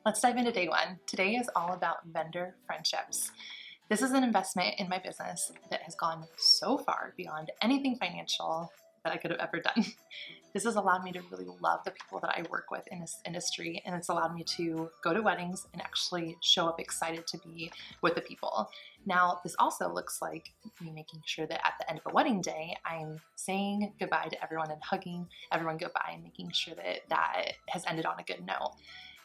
Let's dive into day one. Today is all about vendor friendships. This is an investment in my business that has gone so far beyond anything financial that I could have ever done. This has allowed me to really love the people that I work with in this industry, and it's allowed me to go to weddings and actually show up excited to be with the people. Now, this also looks like me making sure that at the end of a wedding day, I'm saying goodbye to everyone and hugging everyone goodbye and making sure that that has ended on a good note.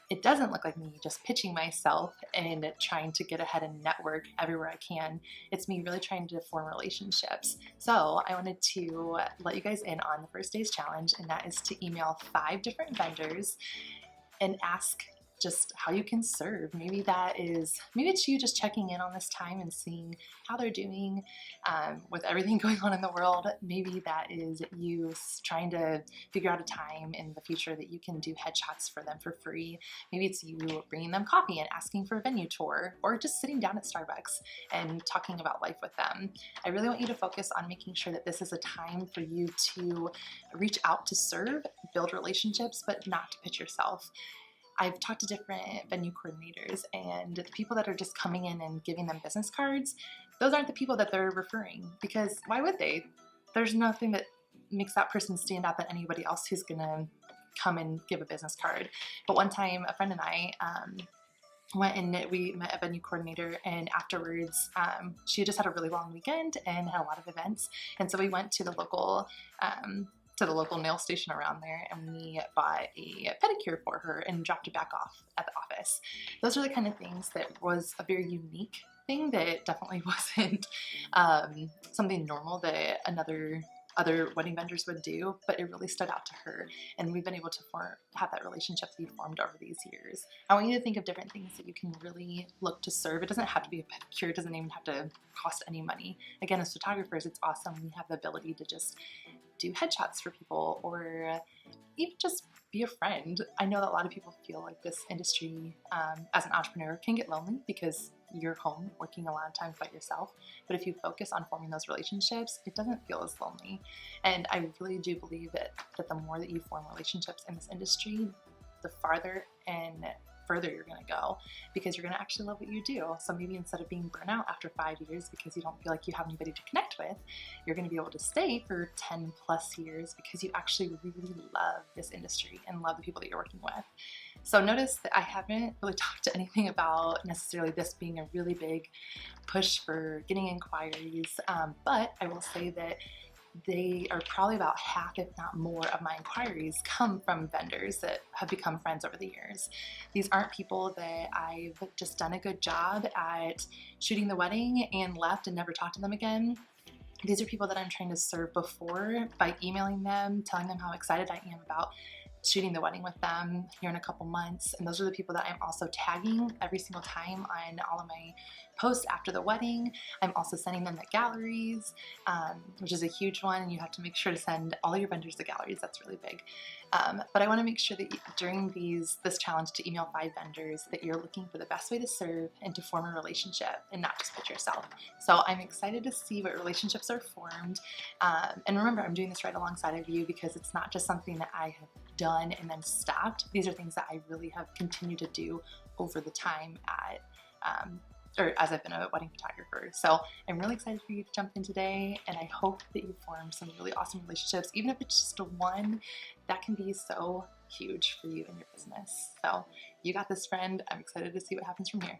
It doesn't look like me just pitching myself and trying to get ahead and network everywhere I can. It's me really trying to form relationships. So I wanted to let you guys in on the first day's challenge, and that is to email 5 different vendors and ask just how you can serve. Maybe it's you just checking in on this time and seeing how they're doing with everything going on in the world. Maybe that is you trying to figure out a time in the future that you can do headshots for them for free. Maybe it's you bringing them coffee and asking for a venue tour, or just sitting down at Starbucks and talking about life with them. I really want you to focus on making sure that this is a time for you to reach out to serve, build relationships, but not to pitch yourself. I've talked to different venue coordinators, and the people that are just coming in and giving them business cards, those aren't the people that they're referring, because why would they? There's nothing that makes that person stand out than anybody else who's gonna come and give a business card. But one time, a friend and I went and we met a venue coordinator, and afterwards she had just had a really long weekend and had a lot of events, and so we went to the local nail station around there, and we bought a pedicure for her and dropped it back off at the office. Those are the kind of things that was a very unique thing that definitely wasn't something normal that other wedding vendors would do, but it really stood out to her, and we've been able to have that relationship be formed over these years. I want you to think of different things that you can really look to serve. It doesn't have to be a pedicure. It doesn't even have to cost any money. Again, as photographers, it's awesome. We have the ability to just do headshots for people, or even just be a friend. I know that a lot of people feel like this industry as an entrepreneur can get lonely because you're home working a lot of times by yourself. But if you focus on forming those relationships, it doesn't feel as lonely. And I really do believe that the more that you form relationships in this industry, the farther and further you're going to go, because you're going to actually love what you do. So maybe instead of being burnt out after 5 years because you don't feel like you have anybody to connect with, you're going to be able to stay for 10 plus years because you actually really love this industry and love the people that you're working with. So notice that I haven't really talked to anything about necessarily this being a really big push for getting inquiries, but I will say that they are probably about half, if not more, of my inquiries come from vendors that have become friends over the years. These aren't people that I've just done a good job at shooting the wedding and left and never talked to them again. These are people that I'm trying to serve before by emailing them, telling them how excited I am about shooting the wedding with them here in a couple months. And those are the people that I'm also tagging every single time on all of my posts after the wedding. I'm also sending them the galleries, which is a huge one, and you have to make sure to send all your vendors the galleries. That's really big. But I want to make sure that during this challenge to email 5 vendors, that you're looking for the best way to serve and to form a relationship and not just pitch yourself. So I'm excited to see what relationships are formed. And remember, I'm doing this right alongside of you, because it's not just something that I have done and then stopped. These are things that I really have continued to do over the time as I've been a wedding photographer. So I'm really excited for you to jump in today, and I hope that you form some really awesome relationships. Even if it's just one, that can be so huge for you and your business. So you got this, friend. I'm excited to see what happens from here.